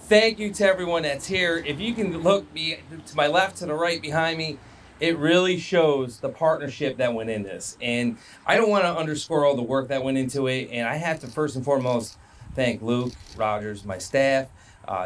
thank you to everyone that's here. If you can look me to my left, to the right, behind me, it really shows the partnership that went in this. And I don't want to underscore all the work that went into it. And I have to first and foremost thank Luke Rogers, my staff,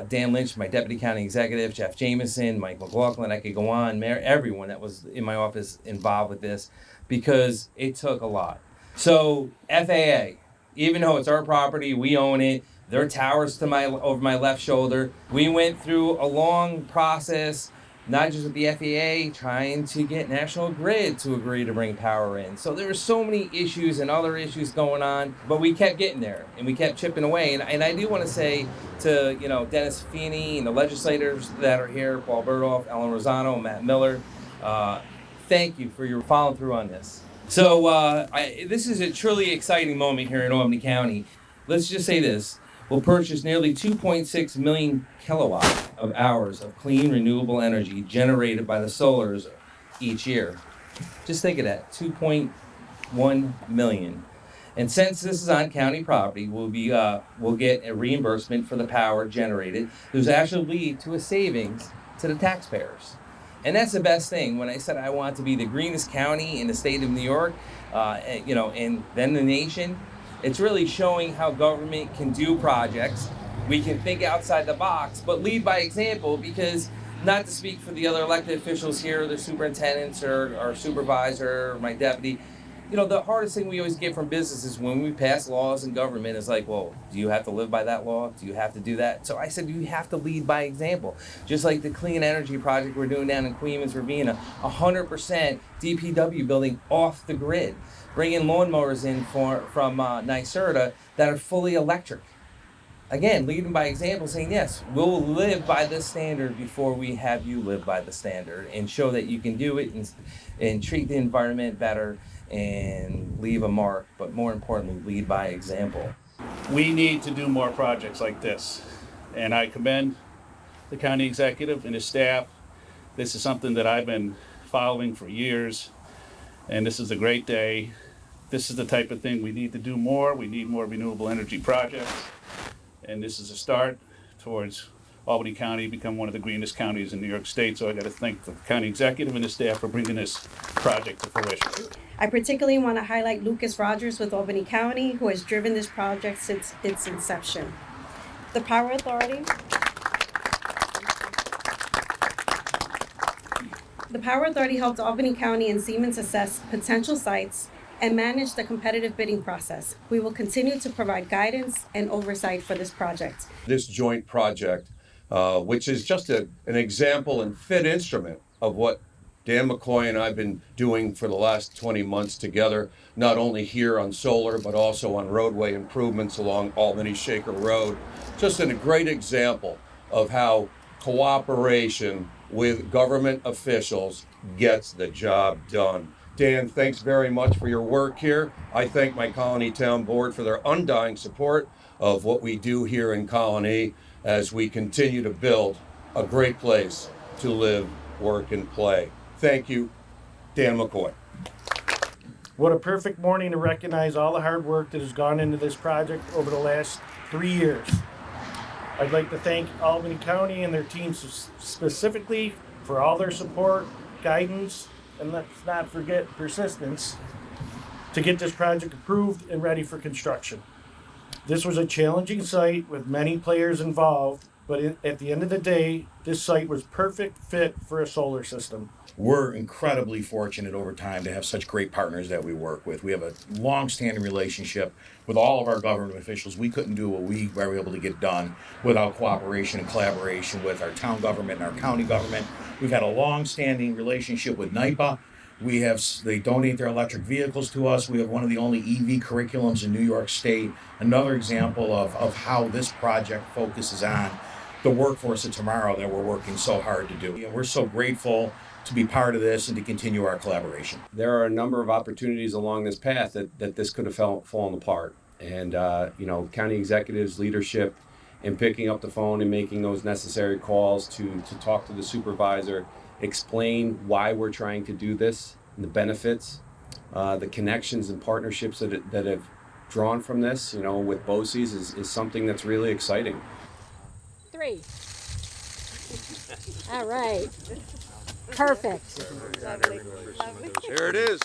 Dan Lynch, my deputy county executive, Jeff Jameson, Mike McLaughlin. I could go on, everyone that was in my office involved with this, because it took a lot. So FAA, even though it's our property, we own it. There are towers to over my left shoulder. We went through a long process, not just with the FAA, trying to get National Grid to agree to bring power in. So there were so many issues and other issues going on, but we kept getting there and we kept chipping away. And I do want to say to Dennis Feeney and the legislators that are here, Paul Bertolf, Ellen Rosano, Matt Miller, thank you for your follow through on this. So this is a truly exciting moment here in Albany County. Let's just say this. We'll purchase nearly 2.6 million kilowatt of hours of clean renewable energy generated by the solars each year. Just think of that, 2.1 million. And since this is on county property, we'll get a reimbursement for the power generated. This will actually lead to a savings to the taxpayers. And that's the best thing. When I said I want to be the greenest county in the state of New York, and then the nation, it's really showing how government can do projects. We can think outside the box, but lead by example, because not to speak for the other elected officials here, the superintendents or our supervisor or my deputy, the hardest thing we always get from businesses when we pass laws in government is like, well, do you have to live by that law? Do you have to do that? So I said, you have to lead by example. Just like the clean energy project we're doing down in Queens Ravina, 100% DPW building off the grid, bringing lawnmowers in from NYSERDA that are fully electric. Again, leading by example, saying, yes, we'll live by this standard before we have you live by the standard, and show that you can do it and treat the environment better and leave a mark, but more importantly, lead by example. We need to do more projects like this, and I commend the county executive and his staff. This is something that I've been following for years, and this is a great day. This is the type of thing we need to do more. We need more renewable energy projects, and this is a start towards Albany County become one of the greenest counties in New York State. So I got to thank the county executive and the staff for bringing this project to fruition. I particularly want to highlight Lucas Rogers with Albany County, who has driven this project since its inception. The Power Authority. The Power Authority helped Albany County and Siemens assess potential sites and manage the competitive bidding process. We will continue to provide guidance and oversight for this project. This joint project, which is just an example and fit instrument of what Dan McCoy and I've been doing for the last 20 months together, not only here on solar, but also on roadway improvements along Albany Shaker Road. Just a great example of how cooperation with government officials gets the job done. Dan, thanks very much for your work here. I thank my Colony Town Board for their undying support of what we do here in Colony as we continue to build a great place to live, work, and play. Thank you, Dan McCoy. What a perfect morning to recognize all the hard work that has gone into this project over the last 3 years. I'd like to thank Albany County and their teams specifically for all their support, guidance, and let's not forget persistence to get this project approved and ready for construction. This was a challenging site with many players involved, but at the end of the day, this site was perfect fit for a solar system. We're incredibly fortunate over time to have such great partners that we work with. We have a long-standing relationship with all of our government officials. We couldn't do what we were able to get done without cooperation and collaboration with our town government and our county government. We've had a long-standing relationship with NYPA. They donate their electric vehicles to us. We have one of the only EV curriculums in New York State. Another example of how this project focuses on the workforce of tomorrow that we're working so hard to do. And we're so grateful to be part of this and to continue our collaboration. There are a number of opportunities along this path that this could have fallen apart. And, county executives' leadership in picking up the phone and making those necessary calls to talk to the supervisor, explain why we're trying to do this and the benefits, the connections and partnerships that have drawn from this, with BOCES is something that's really exciting. 3. All right. Perfect. There it is.